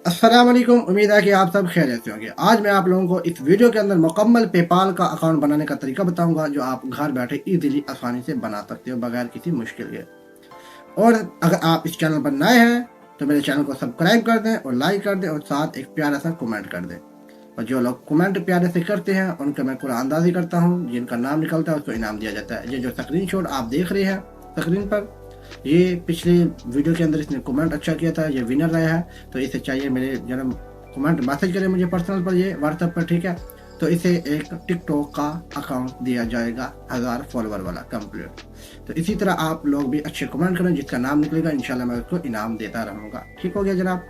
अस्सलाम वालेकुम। उम्मीद है कि आप सब खैरियत से होंगे। आज मैं आप लोगों को इस वीडियो के अंदर मुकम्मल पेपाल का अकाउंट बनाने का तरीका बताऊंगा, जो आप घर बैठे इजीली आसानी से बना सकते हो बगैर किसी मुश्किल के। और अगर आप इस चैनल पर नए हैं तो मेरे चैनल को सब्सक्राइब कर दें और लाइक कर दें और साथ एक प्यारा सा कमेंट कर दें। और जो लोग कमेंट प्यारे से करते हैं उनका मैं कुरानंदाजी करता हूँ, जिनका नाम निकलता है उसको इनाम दिया जाता है। ये जो स्क्रीनशॉट आप देख रहे हैं स्क्रीन पर, ये पिछले वीडियो के अंदर इसने कमेंट अच्छा किया था, ये विनर रहा है। तो इसे चाहिए मेरे जन्म कमेंट मैसेज करें मुझे पर्सनल पर, ये व्हाट्सएप पर, ठीक है। तो इसे एक टिकटॉक का अकाउंट दिया जाएगा 1000 फॉलोवर वाला कंप्लीट। तो इसी तरह आप लोग भी अच्छे कमेंट करें, जिसका नाम निकलेगा इंशाल्लाह मैं उसको इनाम देता रहूँगा। ठीक हो गया जनाब।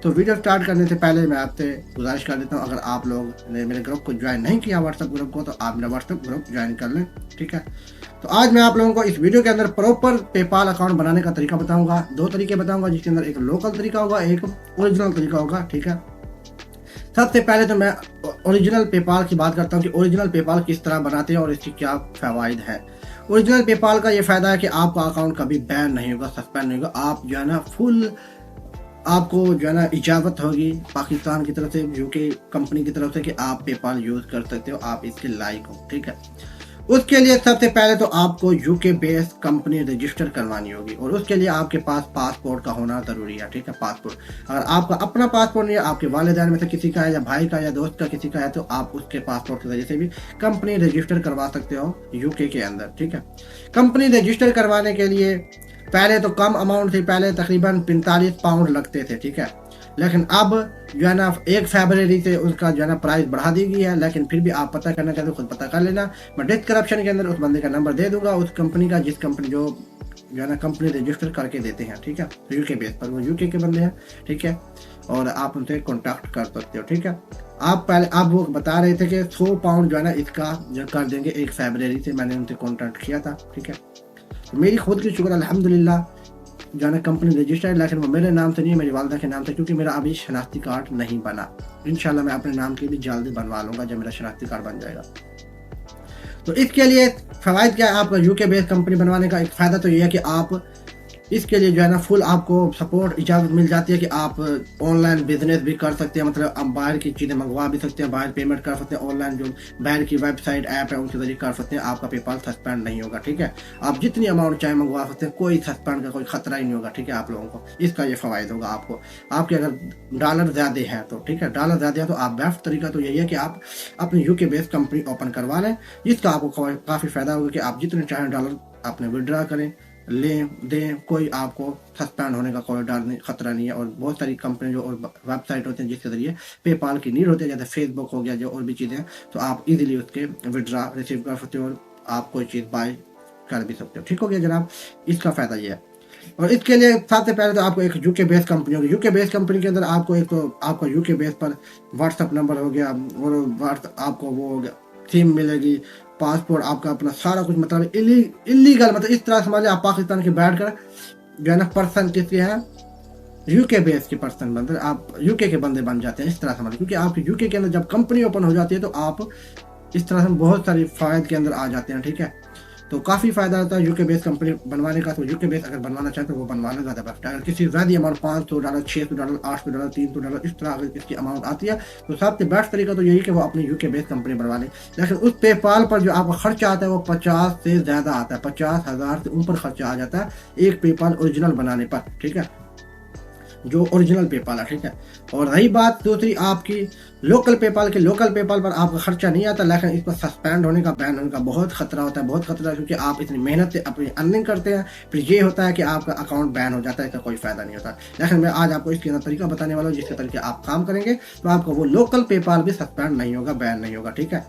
तो वीडियो स्टार्ट करने से पहले मैं आपसे गुजारिश कर देता हूँ, अगर आप लोग ने मेरे ग्रुप को ज्वाइन नहीं किया व्हाट्सएप ग्रुप को, तो आप मेरा व्हाट्सएप ग्रुप ज्वाइन कर लें, ठीक है। तो आज मैं आप लोगों को इस वीडियो के अंदर प्रॉपर पेपाल अकाउंट बनाने का तरीका बताऊंगा। दो तरीके बताऊंगा, जिसके अंदर एक लोकल तरीका होगा, एक ओरिजिनल तरीका होगा, ठीक है। सबसे पहले तो मैं ओरिजिनल पेपाल की बात करता हूँ कि ओरिजिनल पेपाल किस तरह बनाते हैं और इसकी क्या फ़वाइद है। ओरिजिनल पेपाल का ये फ़ायदा है कि आपका अकाउंट कभी बैन नहीं होगा, सस्पेंड नहीं होगा। आप जो है ना फुल, आपको जो है ना इजाज़त होगी पाकिस्तान की तरफ से, यूके कंपनी की तरफ से, कि आप पेपाल यूज़ कर सकते हो, आप इसके लायक हो, ठीक है। उसके लिए सबसे पहले तो आपको यूके बेस्ड कंपनी रजिस्टर करवानी होगी, और उसके लिए आपके पास पासपोर्ट का होना ज़रूरी है, ठीक है। पासपोर्ट, अगर आपका अपना पासपोर्ट नहीं है, आपके वालिदैन में से किसी का है, या भाई का या दोस्त का किसी का है, तो आप उसके पासपोर्ट की वजह से भी कंपनी रजिस्टर करवा सकते हो यूके के अंदर, ठीक है। कंपनी रजिस्टर करवाने के लिए पहले तो कम अमाउंट थी, पहले तकरीबन 45 पाउंड लगते थे, ठीक है। लेकिन अब जो है ना 1 फरवरी से उसका जो है ना प्राइस बढ़ा दी गई है। लेकिन फिर भी आप पता करना चाहते हो खुद पता कर लेना। मैं डिस्क्रिप्शन के अंदर उस बंदे का नंबर दे दूंगा, उस कंपनी का, जिस कंपनी जो है ना कंपनी रजिस्टर करके देते हैं, ठीक है। यूके बेस पर, वो यूके के बंदे हैं, ठीक है। और आप उनसे कॉन्टैक्ट कर सकते हो, ठीक है। आप वो बता रहे थे कि 100 पाउंड जो है ना इसका जो कर देंगे 1 फरवरी से, मैंने उनसे कॉन्टैक्ट किया था, ठीक है। तो मेरी खुद की शुक्र अल्हम्दुलिल्लाह जो है कंपनी रजिस्टर है, लेकिन वो मेरे नाम से नहीं है, मेरी वालदा के नाम से, क्योंकि मेरा अभी शनाख्ती कार्ड नहीं बना। इंशाल्लाह मैं अपने नाम की भी जल्दी बनवा लूँगा जब मेरा शनाख्ती कार्ड बन जाएगा। तो इसके लिए फ़वाइद क्या है आपका यूके बेस्ड कंपनी बनवाने का? एक फ़ायदा तो ये है कि आप इसके लिए जो है ना फुल आपको सपोर्ट इजाज़त मिल जाती है कि आप ऑनलाइन बिजनेस भी कर सकते हैं, मतलब आप बाहर की चीज़ें मंगवा भी सकते हैं, बाहर पेमेंट कर सकते हैं, ऑनलाइन जो बाहर की वेबसाइट ऐप है उनके जरिए कर सकते हैं। आपका पेपाल सस्पेंड नहीं होगा, ठीक है। आप जितनी अमाउंट चाहे मंगवा सकते हैं, कोई सस्पेंड का कोई खतरा ही नहीं होगा, ठीक है। आप लोगों को इसका ये फ़वाइद होगा आपको। आपके अगर डॉलर ज़्यादा है तो, ठीक है, डॉलर ज़्यादा है तो आप बेस्ट तरीका तो यही है कि आप अपनी यूके बेस्ड कंपनी ओपन करवा लें, जिसका आपको काफ़ी फ़ायदा होगा कि आप जितने चाहें डॉलर अपने विड्रा करें, लें दें, कोई आपको सस्पेंड होने का कोई डर नहीं, खतरा नहीं है। और बहुत सारी कंपनी जो और वेबसाइट होते हैं जिसके जरिए पेपाल की नीड होती है, जैसे फेसबुक हो गया, जो और भी चीज़ें हैं, तो आप इजीली उसके विड्रा रिसीव कर सकते हो और आप कोई चीज़ बाय कर भी सकते हो, ठीक हो गया जनाब। इसका फ़ायदा ये है। और इसके लिए सबसे पहले तो आपको एक यूके बेस्ड कंपनी होगी। यूके बेस्ड कंपनी के अंदर आपको एक तो आपका यूके बेस पर व्हाट्सअप नंबर हो गया, और आपको वो हो गया सिम मिलेगी, पासपोर्ट आपका अपना सारा कुछ, मतलब इलीगल, मतलब इस तरह समझिए आप पाकिस्तान के बैठ कर जो है ना पर्सन किसके हैं, यूके बेस के पर्सन बनते, आप यूके के बंदे बन जाते हैं, इस तरह समझिए। क्योंकि आप यूके के अंदर जब कंपनी ओपन हो जाती है तो आप इस तरह से बहुत सारी फ़ायदे के अंदर आ जाते हैं, ठीक है। तो काफ़ी फ़ायदा होता है यूके बेस कंपनी बनवाने का। तो यूके बेस अगर बनवाना चाहते तो वो बनवाना ज़्यादा बेस्ट है। अगर किसी ज़्यादा अमाउंट $500, $600, $800, $300 इस तरह अगर इसकी अमाउंट आती है, तो सबसे बेस्ट तरीका तो यही कि वो अपनी यूके बेस कंपनी बनवा ले। लेकिन उस पेपाल पर जो आपका खर्चा आता है वो 50 से ज़्यादा आता है, 50,000 से ऊपर खर्चा आ जाता है एक पेपाल ओरिजिनल बनाने पर, ठीक है, जो ओरिजिनल पेपाल है, ठीक है। और रही बात दूसरी आपकी लोकल पेपाल के, लोकल पेपाल पर आपका खर्चा नहीं आता, लेकिन इस पर सस्पेंड होने का, बैन होने का बहुत खतरा होता है, बहुत खतरा है। क्योंकि आप इतनी मेहनत से अपनी अर्निंग करते हैं, फिर ये होता है कि आपका अकाउंट बैन हो जाता है, इसका कोई फ़ायदा नहीं होता। लेकिन मैं आज आपको इसके अंदर तरीका बताने वाला हूँ, जिसके तरीके आप काम करेंगे तो आपको वो लोकल पेपाल भी सस्पेंड नहीं होगा, बैन नहीं होगा, ठीक है।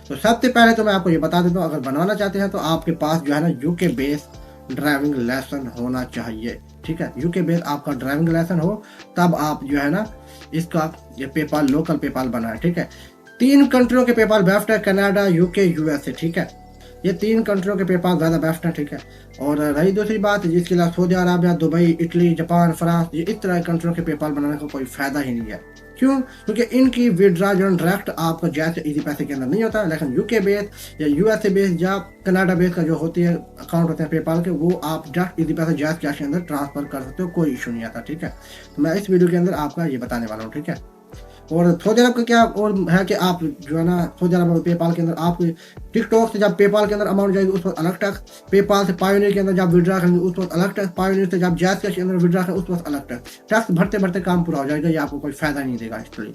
तो सबसे पहले तो मैं आपको ये बता देता हूँ, अगर बनवाना चाहते हैं तो आपके पास जो है ना यूके बेस ड्राइविंग लाइसेंस होना चाहिए, ठीक है। यूके बेस आपका ड्राइविंग लाइसेंस हो तब आप जो है ना इसका ये पेपाल लोकल पेपाल बनाए, ठीक है। 3 कंट्रियों के पेपाल बेस्ट है, कनाडा, यूके, यूएसए, ठीक है। ये 3 कंट्रियों के पेपाल ज़्यादा बेस्ट है, ठीक है। और रही दूसरी बात, जिसके लिए Saudi Arabia, Dubai, Italy, Japan, France, ये इस तरह के कंट्रियों के पेपाल बनाने का कोई फ़ायदा ही नहीं है। क्यों? क्योंकि इनकी विड्रा जो डायरेक्ट आपका जैसे इजी पैसे के अंदर नहीं होता, लेकिन यूके बेस या यूएसए बेस या कनाडा बेस का जो होती है अकाउंट होते हैं पेपाल के, वो आप डायरेक्ट इजी पैसे जैस कैश के अंदर ट्रांसफर कर सकते हो, कोई इशू नहीं आता, ठीक है। तो मैं इस वीडियो के अंदर आपका ये बताने वाला हूँ, ठीक है। और सऊदी अरब का क्या और है कि आप जो है ना सऊदी अरब में पेपाल के अंदर आप टिकटॉक से जब पेपाल के अंदर अमाउंट जाएगी उस वक्त अलग टैक्स, पेपाल से पायोनियर के अंदर जब विड्रा करेंगे उस वक्त अलग टैक्स, पायोनियर से जब जैज कैश के अंदर विड्रा करेंगे उस वक्त अलग टैक्स भरते भरते काम पूरा हो जाएगा, ये आपको कोई फायदा नहीं देगा। इसलिए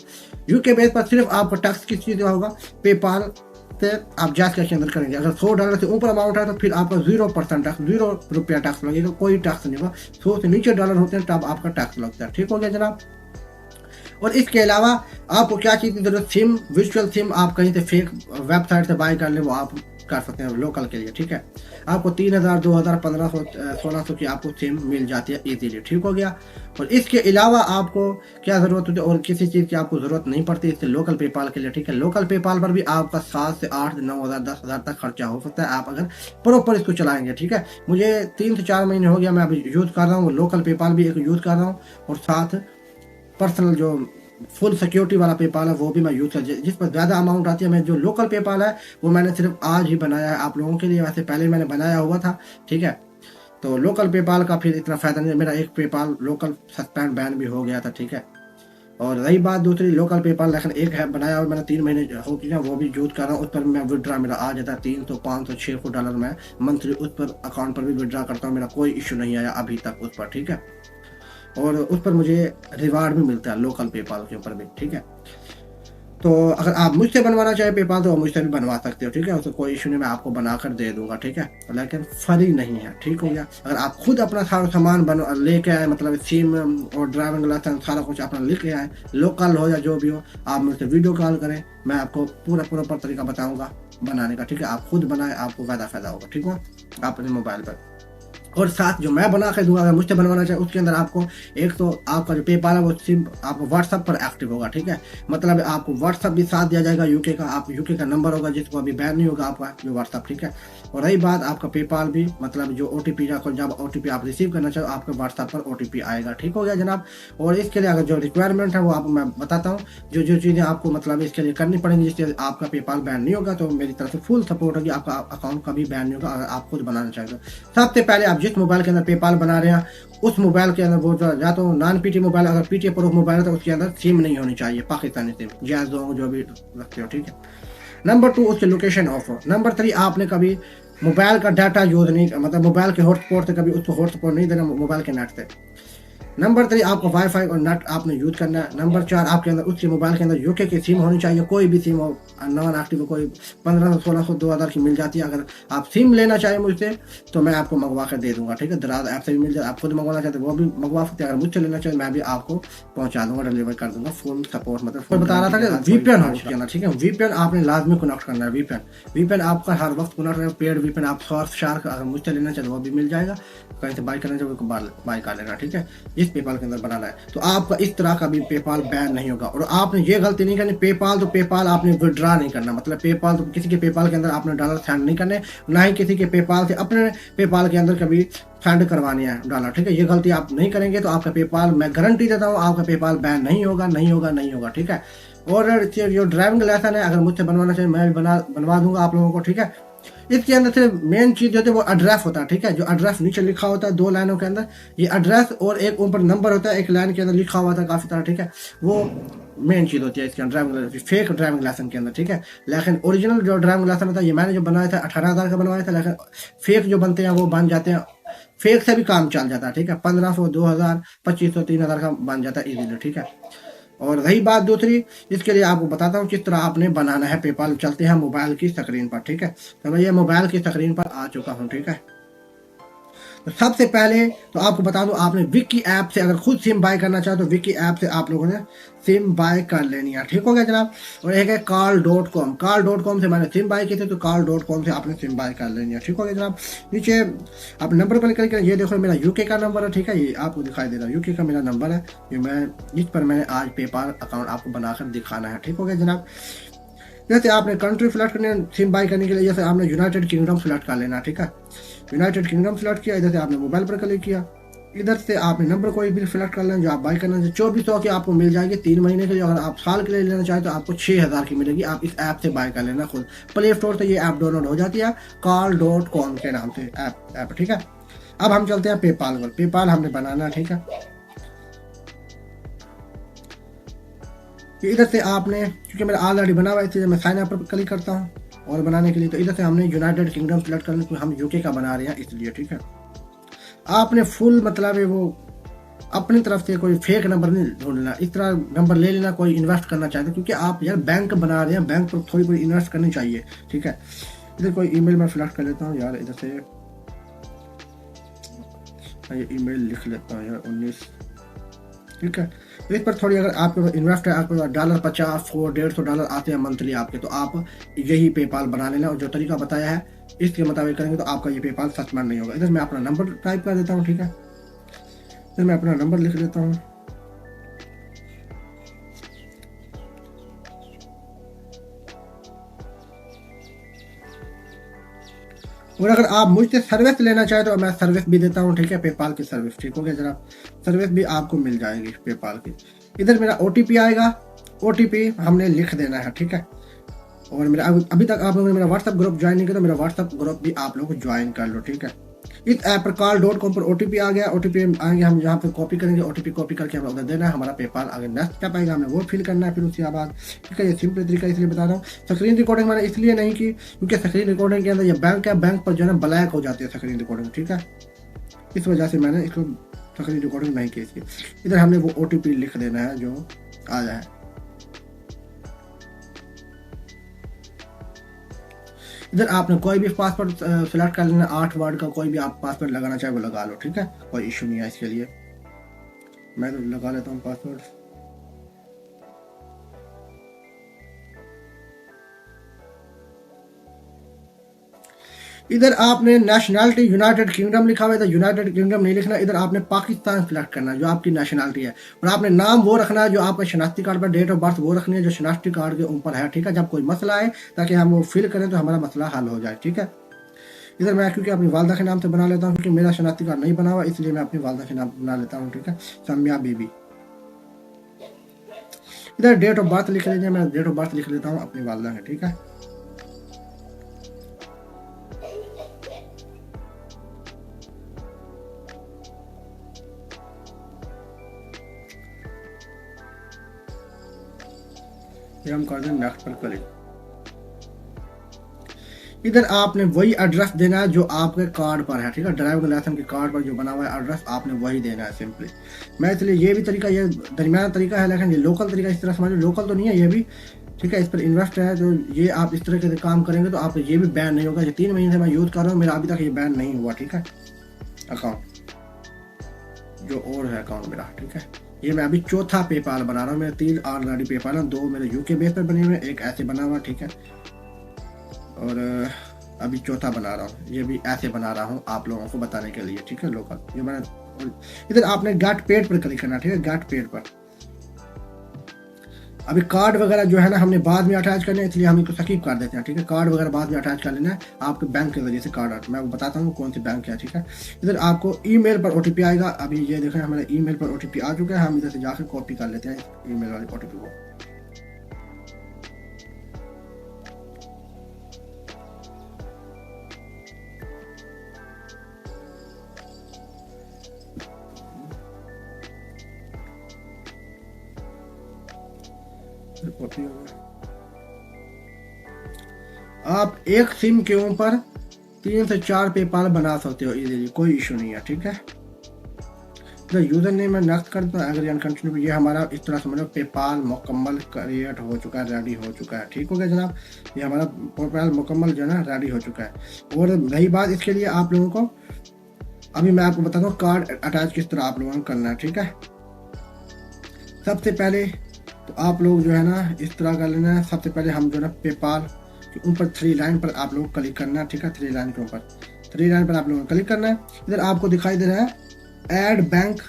यूके बेस पर सिर्फ आपको टैक्स किस चीज़ का होगा, पेपाल से आप जैज कैश के अंदर करेंगे। अगर $100 से ऊपर अमाउंट है तो फिर आपका 0% टैक्स, ₹0 टैक्स लगेगा, कोई टैक्स नहीं होगा। 100 से नीचे डॉलर होते हैं तब आपका टैक्स लगता है, ठीक हो गया जनाब। और इसके अलावा आपको क्या चीज़ की जरूरत, सिम, वर्चुअल सिम आप कहीं से फेक वेबसाइट से बाय कर ले, वो आप कर सकते हैं लोकल के लिए, ठीक है। आपको 3000, 2000, 1500, 1600 की आपको सिम मिल जाती है इजीली, ठीक हो गया। और इसके अलावा आपको क्या ज़रूरत होती है और किसी चीज़ की आपको ज़रूरत नहीं पड़ती इससे लोकल पेपाल के लिए, ठीक है। लोकल पेपाल पर भी आपका 7 से 8, 9,000, 10,000 तक खर्चा हो सकता है आप अगर प्रॉपर इसको चलाएंगे, ठीक है। मुझे 3 से 4 महीने हो गया, मैं अभी यूज़ कर रहा हूँ, लोकल पेपाल भी एक यूज़ कर रहा हूँ और साथ पर्सनल जो फुल सिक्योरिटी वाला पेपाल है वो भी मैं यूज़ कर, जिस पर ज़्यादा अमाउंट आती है। मैं जो लोकल पेपाल है वो मैंने सिर्फ आज ही बनाया है आप लोगों के लिए, वैसे पहले मैंने बनाया हुआ था, ठीक है। तो लोकल पेपाल का फिर इतना फ़ायदा नहीं है, मेरा एक पेपाल लोकल सस्पेंड बैन भी हो गया था, ठीक है। और रही बात दूसरी लोकल पेपाल, लेकिन एक है बनाया हुआ मैंने 3 महीने हो गया, वो भी यूज़ कर रहा हूँ। उस पर मैं विड्रा मेरा आ जाता है $300, $500, $600 मैं मंथली उस पर अकाउंट पर भी विड्रा करता हूँ, मेरा कोई इशू नहीं आया अभी तक उस पर, ठीक है। और उस पर मुझे रिवार्ड भी मिलता है लोकल पेपाल के ऊपर भी, ठीक है। तो अगर आप मुझसे बनवाना चाहे पेपाल तो मुझसे भी बनवा सकते हो, ठीक है। उससे कोई इशू नहीं, मैं आपको बनाकर दे दूंगा, ठीक है। लेकिन फ्री नहीं है, ठीक हो गया। अगर आप खुद अपना सारा सामान लेके आए, मतलब सिम और ड्राइविंग लाइसेंस सारा कुछ अपना लेके आए, लोकल हो या जो भी हो, आप मुझसे वीडियो कॉल करें, मैं आपको पूरा तरीका बताऊंगा बनाने का, ठीक है। आप खुद बनाए, आपको फ़ायदा होगा, ठीक है, अपने मोबाइल पर। और साथ जो मैं बना के दूंगा, अगर मुझसे बनवाना चाहे उसके अंदर आपको एक तो आपका जो पेपाल है वो सिम आपको व्हाट्सअप पर एक्टिव होगा, ठीक है। मतलब आपको व्हाट्सअप भी साथ दिया जाएगा यूके का, आप यूके का नंबर होगा जिसको अभी बैन नहीं होगा आपका जो व्हाट्सअप, ठीक है। और रही बात आपका पेपाल भी, मतलब जो OTP जब OTP आप रिसीव करना चाहो आपके व्हाट्सअप पर OTP आएगा, ठीक हो गया जनाब। और इसके लिए अगर जो रिक्वायरमेंट है वो आपको मैं बताता हूँ, जो चीज़ें आपको मतलब इसके लिए करनी पड़ेंगी जिससे आपका पेपाल बैन नहीं होगा, तो मेरी तरफ से फुल सपोर्ट होगी, आपका अकाउंट कभी बैन नहीं होगा अगर आप खुद बनाना चाहेंगे। सबसे पहले आप जिस मोबाइल के अंदर पेपाल बना रहे हैं उस मोबाइल के अंदर वो या तो नॉन पीटी मोबाइल, अगर पीटी प्रूफ मोबाइल है तो उसके अंदर सिम नहीं होनी चाहिए, पाकिस्तानी सिम, जैज जो भी रखते हो, ठीक है। नंबर 2, उसकी लोकेशन ऑफ हो। नंबर 3, आपने कभी मोबाइल का डाटा यूज नहीं, मतलब मोबाइल के हॉटस्पॉट से कभी उसको हॉटस्पॉट नहीं देना मोबाइल के नेट से। नंबर 3, आपको वाईफाई और नेट आपने यूज़ करना है। नंबर 4, आपके अंदर उसके मोबाइल के अंदर यूके की सिम होनी चाहिए, कोई भी सिम हो, नॉन एक्टिव, कोई 1500, 1600, 2000 की मिल जाती है। अगर आप सिम लेना चाहें मुझसे तो मैं आपको मंगवा कर दे दूंगा, ठीक है। दराज ऐप से भी मिल जाए, आप खुद मंगवाना चाहते हैं वो भी मंगवा सकते हैं। अगर मुझसे लेना चाहें मैं भी आपको पहुंचा दूंगा, डिलीवर कर दूंगा, फुल सपोर्ट। मतलब बता रहा था कि VPN होना चाहिए, ठीक है। VPN आपने लाजमी कनेक्ट करना है। VPN आपका हर वक्त कनेक्ट है, पेड VPN आप शार्क अगर मुझसे लेना चाहते वो भी मिल जाएगा, कहीं से बाय करना चाहिए बाय कर लेना, ठीक है। जिस पेपाल के अंदर बनाना है तो आपका इस तरह का भी पेपाल बैन नहीं होगा। और आपने ये गलती नहीं करनी, पेपाल आपने विड्रा नहीं करना, मतलब पेपाल तो किसी के पेपाल के अंदर आपने डॉलर सेंड नहीं करने, ना ही किसी के पेपाल से अपने पेपाल के अंदर कभी सेंड करवानी है डॉलर, ठीक है। ये गलती आप नहीं करेंगे तो आपका पेपाल, मैं गारंटी देता हूँ, आपका पेपाल बैन नहीं होगा, ठीक है। और जो ड्राइविंग लाइसेंस है अगर मुझसे बनवाना चाहिए मैं भी बनवा दूंगा आप लोगों को, ठीक है। इसके अंदर से मेन चीज़ जो है वो एड्रेस होता है, ठीक है। जो एड्रेस नीचे लिखा होता है 2 लाइनों के अंदर, ये एड्रेस और एक ऊपर नंबर होता है, एक लाइन के अंदर लिखा हुआ था काफ़ी तरह, ठीक है। वो मेन चीज़ होती है इसके अंदर फेक ड्राइविंग लाइसेंस के अंदर, ठीक है। लेकिन ओरिजिनल जो ड्राइविंग लाइसेंस होता है ये मैंने जो बनाया था 18,000 का बनवाया था, लेकिन फेक जो बनते हैं वो बन जाते हैं, फेक से भी काम चल जाता है, ठीक है। 1500, 2000, 2500, 3000 का बन जाता है इजीली, ठीक है। और रही बात दूसरी, इसके लिए आपको बताता हूँ किस तरह आपने बनाना है पेपाल। चलते हैं मोबाइल की स्क्रीन पर, ठीक है। तो मैं ये मोबाइल की स्क्रीन पर आ चुका हूँ, ठीक है। तो सबसे पहले तो आपको बता दूं, आपने विकी ऐप से अगर खुद सिम बाय करना चाहो तो विकी ऐप से आप लोगों ने सिम बाय कर लेनी है, ठीक हो गया जनाब। और एक है call.com से मैंने सिम बाय की थी, तो call.com से आपने सिम बाय कर लेनी है, ठीक हो गया जनाब। नीचे आप नंबर पर क्लिक करें, ये देखो मेरा यूके का नंबर है, ठीक है। ये आपको दिखाई दे रहा है, यूके का मेरा नंबर है, ये मैं इस पर मैंने आज पेपाल अकाउंट आपको बनाकर दिखाना है, ठीक हो गया जनाब। जैसे आपने कंट्री सेलेक्ट करनी है सिम बाई करने के लिए, जैसे आपने यूनाइटेड किंगडम सेलेक्ट कर लेना, ठीक है। यूनाइटेड किंगडम सेलेक्ट किया, इधर से आपने मोबाइल पर क्लिक किया, इधर से आपने नंबर कोई भी सिलेक्ट कर लेना जो आप बाई करना चाहिए। 2400 की आपको मिल जाएगी 3 महीने के लिए। अगर आप साल के लिए लेना चाहें तो आपको 6000 की मिलेगी। आप इस ऐप से बाय कर लेना खुद, प्ले स्टोर से ये ऐप डाउनलोड हो जाती है, Carl.com के नाम से ऐप, ठीक है। अब हम चलते हैं पेपाल पर। पेपाल हमने बनाना, ठीक है। इधर से आपने, क्योंकि मेरा ऑलरेडी बना हुआ है इसलिए मैं साइन अप पर क्लिक करता हूँ और बनाने के लिए। तो इधर से हमने यूनाइटेड किंगडम सेलेक्ट करना, क्योंकि हम यूके का बना रहे हैं इसलिए, ठीक है। आपने फुल मतलब है वो अपनी तरफ से कोई फेक नंबर नहीं ढूंढना, इस तरह नंबर ले लेना कोई इन्वेस्ट करना चाहते, क्योंकि आप यार बैंक बना रहे हैं, बैंक पर थोड़ी कोई इन्वेस्ट करनी चाहिए, ठीक है। इधर कोई ईमेल मैं सिलेक्ट कर लेता हूँ यार, इधर से ये ईमेल लिख लेता हूँ यार 19, ठीक है। इस पर थोड़ी अगर आपके पास इन्वेस्ट है, आपके पास $50 $100 $150 आते हैं मंथली आपके, तो आप यही पेपाल बना लेना और जो तरीका बताया है इसके मुताबिक करेंगे तो आपका ये पेपाल सस्पेंड नहीं होगा। इधर मैं अपना नंबर टाइप कर देता हूँ, ठीक है। इधर मैं अपना नंबर लिख लेता हूँ, और अगर आप मुझसे सर्विस लेना चाहें तो मैं सर्विस भी देता हूँ, ठीक है। पेपाल की सर्विस, ठीक हो गया जरा, सर्विस भी आपको मिल जाएगी पेपाल की। इधर मेरा OTP आएगा, OTP हमने लिख देना है, ठीक है। और मेरा अभी तक आप लोगों ने मेरा व्हाट्सएप ग्रुप ज्वाइन नहीं किया तो मेरा व्हाट्सएप ग्रुप भी आप लोग ज्वाइन कर लो, ठीक है। इस ऐप पर Carl.com पर OTP आ गया, OTP आएंगे, हम यहाँ पे कॉपी करेंगे, OTP कॉपी करके हमें उधर देना है, हमारा पेपाल आगे नेक्स्ट स्टेप आएगा, हमने वो फिल करना है फिर उसके बाद, ठीक है। ये सिंपल तरीका इसलिए बता रहा हूँ। स्क्रीन रिकॉर्डिंग मैंने इसलिए नहीं की क्योंकि स्क्रीन रिकॉर्डिंग के अंदर ये बैंक है, बैंक पर जो है ना ब्लैक हो जाती है स्क्रीन रिकॉर्डिंग, ठीक है। इस वजह से मैंने इसको स्क्रीन रिकॉर्डिंग नहीं की इसकी। इधर हमने वो OTP लिख देना है जो आया है। इधर आपने कोई भी पासवर्ड सिलेक्ट कर लेना, 8 वर्ड का कोई भी आप पासवर्ड लगाना चाहे वो लगा लो, ठीक है। कोई इशू नहीं है इसके लिए, मैं तो लगा लेता हूँ पासवर्ड। इधर आपने नेशनैलिटी यूनाइटेड किंगडम लिखा हुआ है, यूनाइटेड किंगडम नहीं लिखना, इधर आपने पाकिस्तान सिलेक्ट करना है जो आपकी नेशनैलिटी है, और आपने नाम वो रखना है जो आपका शनाख्ती कार्ड पर, डेट ऑफ बर्थ वो रखनी है जो शनाख्ती कार्ड के ऊपर है, ठीक है। जब कोई मसला आए ताकि हम वो फिल करें तो हमारा मसला हल हो जाए, ठीक है। इधर मैं क्योंकि अपनी वालदा के नाम से बना लेता हूँ, क्योंकि मेरा शनाख्ती कार्ड नहीं बना हुआ इसलिए मैं अपनी वालदा के नाम बना लेता हूँ, ठीक है, समिया बीबी। इधर डेट ऑफ बर्थ लिख लीजिए, मैं डेट ऑफ बर्थ लिख लेता हूँ अपनी वालदा का, ठीक है। फिर हम कर दें नेक्स्ट पर क्लिक। इधर आपने वही एड्रेस देना है जो आपके कार्ड पर है, ठीक है। ड्राइविंग लाइसेंस के कार्ड पर जो बना हुआ है एड्रेस आपने वही देना है सिंपली। मैं इसलिए ये भी तरीका, ये दरमियाना तरीका है, लेकिन ये लोकल तरीका इस तरह समझो, लोकल तो नहीं है ये भी, ठीक है। इस पर इन्वेस्ट है, जो ये आप इस तरह के काम करेंगे तो आप ये भी बैन नहीं होगा। ये 3 महीने से मैं यूज़ कर रहा हूँ, मेरा अभी तक ये बैन नहीं हुआ, ठीक है। अकाउंट जो और है अकाउंट मेरा, ठीक है। ये मैं अभी चौथा पेपाल बना रहा हूँ, मेरे 3 ऑलरेडी पेपाल हैं, 2 मेरे यूके बेस पर बने हुए, एक ऐसे बना हुआ, ठीक है। और अभी चौथा बना रहा हूँ, ये भी ऐसे बना रहा हूँ आप लोगों को बताने के लिए, ठीक है, लोकल। ये मैंने इधर आपने गेट पेड पर क्लिक करना, ठीक है, गेट पेड पर। अभी कार्ड वगैरह जो है ना हमने बाद में अटैच करना है, इसलिए हम इसको स्किप कर देते हैं, ठीक है। कार्ड वगैरह बाद में अटैच कर लेना है आपके बैंक के जरिए से कार्ड, मैं बताता हूँ कौन सी बैंक है, ठीक है। इधर आपको ईमेल पर OTP आएगा, अभी ये देखें हमारे ईमेल पर OTP आ चुका है, हम इधर से जाकर कॉपी कर लेते हैं ईमेल वाले OTP को। आप एक सिम के ऊपर 3 से 4 पेपाल बना सकते हो इजीली, कोई इशू नहीं है, ठीक है। तो यूजर नेम मैं नेक्स्ट करता हूँ, अगर कंटिन्यू। ये हमारा इस तरह समझो पेपाल मुकम्मल क्रिएट हो चुका है, रेडी हो चुका है, ठीक हो गया जनाब। ये हमारा पेपाल मुकम्मल जो है ना रेडी हो चुका है। और रही बात इसके लिए आप लोगों को, अभी मैं आपको बताता हूँ कार्ड अटैच किस तरह आप लोगों को करना है, ठीक है। सबसे पहले तो आप लोग जो है ना इस तरह कर लेना है। सबसे पहले हम जो है ना पेपाल के ऊपर 3 लाइन पर आप लोग क्लिक करना है, ठीक है। 3 लाइन के ऊपर, 3 लाइन पर आप लोगों को क्लिक करना है। इधर आपको दिखाई दे रहा है ऐड बैंक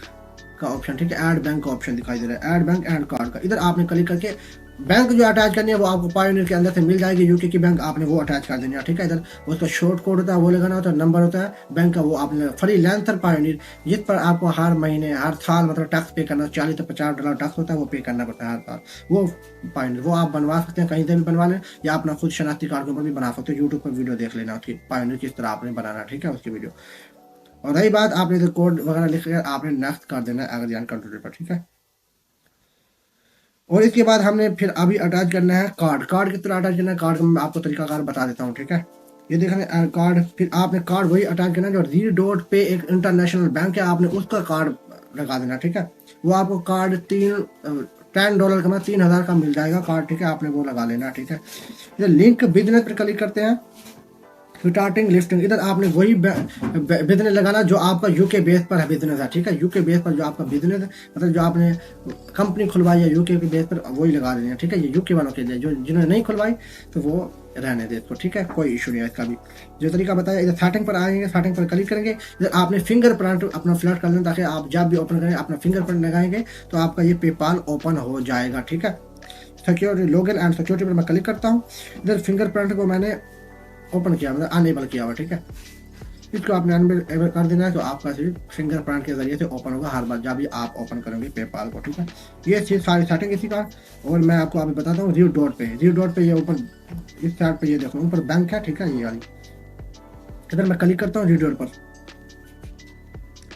का ऑप्शन, ठीक है, ऐड बैंक का ऑप्शन दिखाई दे रहा है, ऐड बैंक एंड कार्ड का। इधर आपने क्लिक करके बैंक जो अटैच करनी है वो आपको पायोनियर के अंदर से मिल जाएगी, यूके की बैंक आपने वो अटैच कर देनी है, ठीक है। इधर उसका शॉर्ट कोड होता है वो लगाना होता है, नंबर होता है बैंक का, वो आपने फ्रीलांसर पायोनियर, जिस पर आपको हर महीने हर साल मतलब टैक्स पे करना, $40 से $50 टैक्स होता है, वो पे करना पड़ता है हर साल। वो पायोनियर वो आप बनवा सकते हैं, कहीं से भी बनवा लें, या अपना खुद शनाख्ती कार्ड के ऊपर भी बना सकते हो। यूट्यूब पर वीडियो देख लेना उसकी, पायोनियर किस तरह आपने बनाना, ठीक है, उसकी वीडियो। और रही बात, आपने जो कोड वगैरह लिख कर आपने नेक्स्ट कर देना है अगर यान कंप्यूटर पर, ठीक है। और इसके बाद हमने फिर अभी अटैच करना है कार्ड किस तरह अटैच करना है, कार्ड का मैं आपको तरीकाकार बता देता हूँ, ठीक है। ये देखने कार्ड, फिर आपने कार्ड वही अटैच करना है जो री.पे एक इंटरनेशनल बैंक है, आपने उसका कार्ड लगा देना, ठीक है। वो आपको कार्ड $10 का, मतलब 3000 का मिल जाएगा कार्ड, ठीक है, आपने वो लगा लेना, ठीक है। ये लिंक बिजनेस पर क्लिक करते हैं, स्टार्टिंग लिस्टिंग, इधर आपने वही बिजनेस लगाना जो आपका यूके बेस पर है बिजनेस है, ठीक है। यूके बेस पर जो आपका बिजनेस है, मतलब जो आपने कंपनी खुलवाई है यूके के बेस पर, वही लगा देनी है, ठीक है। ये यूके वालों के लिए, जो जिन्होंने नहीं खुलवाई तो वो रहने दे इसको, ठीक है, कोई इशू नहीं है इसका भी। जो तरीका बताया, इधर सेटिंग पर आएंगे, सेटिंग पर क्लिक करेंगे, इधर आपने फिंगरप्रिंट अपना फ्लैट कर लेना, ताकि आप जब भी ओपन करें अपना फिंगरप्रिंट लगाएंगे तो आपका ये पेपाल ओपन हो जाएगा, ठीक है। सिक्योरिटी, लॉगिन एंड सिक्योरिटी पर मैं क्लिक करता हूँ। इधर फिंगरप्रिंट को मैंने ओपन किया, मतलब अनेबल किया हुआ, ठीक है। इसको आपने अनेबल कर देना है तो आपका सिर्फ फिंगरप्रिंट के जरिए से ओपन होगा हर बार जब भी आप ओपन करेंगे पेपाल को, ठीक है। ये चीज़ सारी सेटिंग इसी का। और मैं आपको अभी बताता हूँ री.पे ये ऊपर इस साइड पे ये देखो ऊपर बैंक है, ठीक है, ये वाली। इधर मैं क्लिक करता हूँ री.पे पर,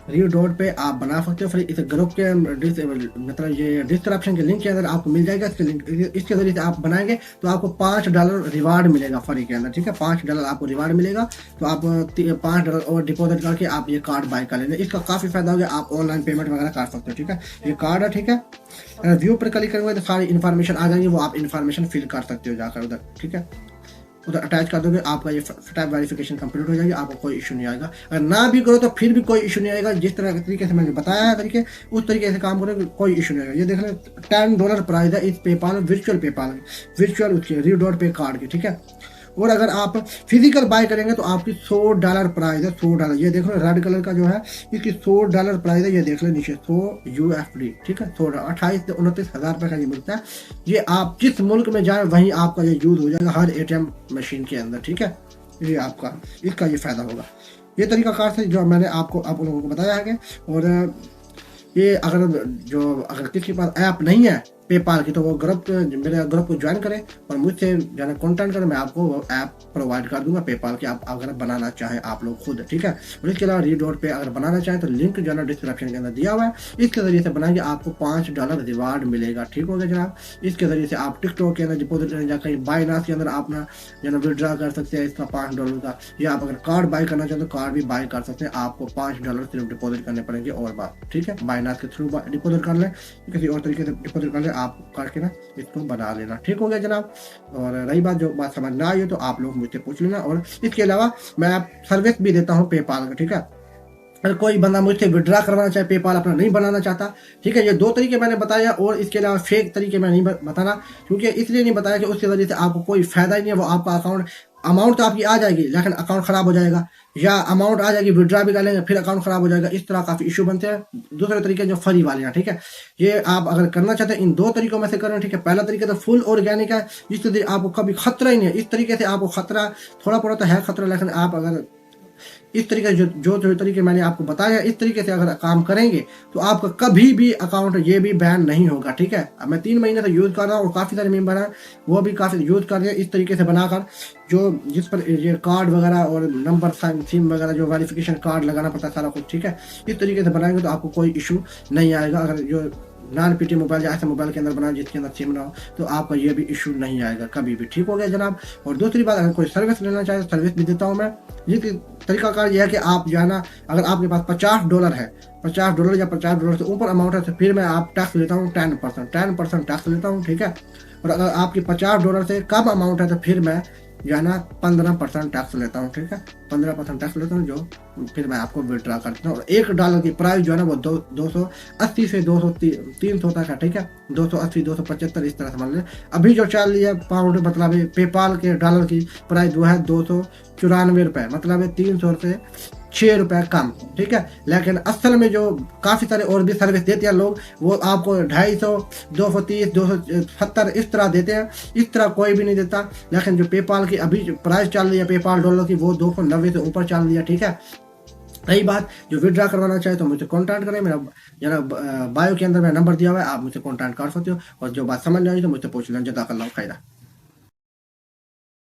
री.पे आप बना सकते हो। फिर इस ग्रुप के मतलब ये डिस्क्रिप्शन के लिंक के अंदर आपको मिल जाएगा इसके लिंक, इसके जरिए से आप बनाएंगे तो आपको $5 रिवार्ड मिलेगा फ्री के अंदर, ठीक है। $5 आपको रिवार्ड मिलेगा, तो आप $5 और डिपॉजिट करके आप ये कार्ड बाय कर लेंगे। इसका काफ़ी फायदा हो गया, आप ऑनलाइन पेमेंट वगैरह कर सकते हो, ठीक है। ये कार्ड है, ठीक है। व्यू पर क्लिक करेंगे तो सारी इन्फॉर्मेशन आ जाएंगी, वो आप इन्फॉर्मेशन फिल कर सकते हो जाकर उधर, ठीक है। उधर अटैच कर दोगे, आपका ये स्टेप वेरिफिकेशन कंप्लीट हो जाएगी, आपको कोई इशू नहीं आएगा। अगर ना भी करो तो फिर भी कोई इशू नहीं आएगा, जिस तरह के तरीके से मैंने बताया है तरीके, उस तरीके से काम करोगे कोई इशू नहीं आएगा। ये देख लें $10 प्राइस है इस पेपाल, वर्चुअल उसके री.पे कार्ड की, ठीक है। और अगर आप फिजिकल बाय करेंगे तो आपकी $100 प्राइस है, $100। ये देख लो रेड कलर का जो है इसकी $100 प्राइस है, ये देख लो नीचे $100 ठीक है। 28 से 29 हज़ार रुपये का ये मिलता है। ये आप जिस मुल्क में जाए वहीं आपका ये यूज हो जाएगा हर ATM मशीन के अंदर, ठीक है। ये आपका इसका ये फायदा होगा। ये तरीकाकार से जो मैंने आपको आप लोगों को बताया है। और ये अगर किसी के पास ऐप नहीं है पेपाल की तो वो मेरे ग्रुप को ज्वाइन करें और मुझसे जाना कॉन्टेक्ट करें, मैं आपको वो ऐप प्रोवाइड कर दूंगा पेपाल की, आप अगर बनाना चाहें आप लोग खुद, ठीक है। और इसके अलावा री.पे अगर बनाना चाहें तो लिंक जो है डिस्क्रिप्शन के अंदर दिया हुआ है, इसके जरिए से बनाएंगे आपको $5 रिवार्ड मिलेगा, ठीक हो गया जनाब। इसके जरिए से आप टिकटॉक के अंदर डिपोजिट करने जाकर बाइनास के अंदर अपना जो है विड्रॉ कर सकते हैं इसका $5 का, या आप अगर कार्ड बाय करना चाहें तो कार्ड भी बाय कर सकते हैं, आपको $5 सिर्फ डिपोजिट करने पड़ेंगे और बात, ठीक है। बाइनास के थ्रू डिपोजिट कर लें, किसी और तरीके से डिपोजिट कर लें, आप करके ना इसको बना लेना, ठीक हो गया जनाब। और रही बात जो बात समझ ना आई हो तो आप लोग मुझसे पूछ लेना। और इसके अलावा मैं आप सर्विस भी देता हूँ पेपाल का, ठीक है। अगर कोई बंदा मुझसे विड्रॉ करवाना चाहे पेपाल अपना नहीं बनाना चाहता, ठीक है, ये 2 तरीके मैंने बताया। और इसके अलावा फेक तरीके मैं नहीं बताना, क्योंकि इसलिए नहीं बताया कि उसके वजह से आपको कोई फायदा ही नहीं है। वो आपका अमाउंट तो आपकी आ जाएगी लेकिन अकाउंट खराब हो जाएगा, या अमाउंट आ जाएगी विड्रॉ भी कर लेंगे फिर अकाउंट खराब हो जाएगा। इस तरह काफी इशू बनते हैं। दूसरे तरीके जो फ्री वाले हैं, ठीक है, ये आप अगर करना चाहते हैं इन 2 तरीकों में से करें, ठीक है। पहला तरीका तो फुल ऑर्गेनिक है, जिससे आपको कभी खतरा ही नहीं है। इस तरीके से आपको खतरा थोड़ा बहुत तो है खतरा, लेकिन आप अगर इस तरीके जो तरीके मैंने आपको बताया इस तरीके से अगर काम करेंगे तो आपका कभी भी अकाउंट ये भी बैन नहीं होगा, ठीक है। अब मैं 3 महीने से यूज कर रहा हूँ और काफी सारे मेंबर हैं वो भी काफी यूज कर रहे हैं इस तरीके से बनाकर, जो जिस पर ये कार्ड वगैरह और नंबर सिम वगैरह जो वेरिफिकेशन कार्ड लगाना पड़ता है सारा कुछ, ठीक है। इस तरीके से बनाएंगे तो आपको कोई इशू नहीं आएगा। अगर जो नॉन PT मोबाइल या ऐसे मोबाइल के अंदर बनाए जिसके अंदर सिम ना हो तो आपका ये भी इशू नहीं आएगा कभी भी, ठीक हो गया जनाब। और दूसरी बात, अगर कोई सर्विस लेना चाहे तो सर्विस भी देता हूँ मैं। ये तरीकाकार यह है कि आप जाना, अगर आपके पास $50 है, $50 या $50 से ऊपर अमाउंट है तो फिर मैं आप टैक्स लेता हूँ 10% टैक्स लेता हूँ, ठीक है। और अगर आपकी $50 से कम अमाउंट है तो फिर मैं जाना 15% टैक्स लेता हूँ, ठीक है। 15% टैक्स लेता हूँ जो फिर मैं आपको विड्रॉ करता हूँ। और $1 की प्राइस जो है ना वो 280 से 300 तक है, ठीक है। 280 275 इस तरह समझ लें। अभी जो चल रही है पाउंड मतलब पेपाल के डॉलर की प्राइस वो है $294, मतलब 300 से 6 रुपए कम, ठीक है। लेकिन असल में जो काफ़ी सारे और भी सर्विस देते हैं लोग, वो आपको 250, 230, 270 इस तरह देते हैं। इस तरह कोई भी नहीं देता। लेकिन जो पेपाल की अभी प्राइस चल रही है पेपाल डॉलर की, वो 290 से ऊपर चल रही है, ठीक है। रही बात जो विड्रा करवाना चाहे तो मुझसे कॉन्टैक्ट करें। मेरा बायो के अंदर मेरा नंबर दिया हुआ है, आप मुझसे कॉन्टैक्ट कर सकते हो। और जो बात समझ नहीं आई तो मुझसे पूछ लें। जज़ाकल्लाह खैरा।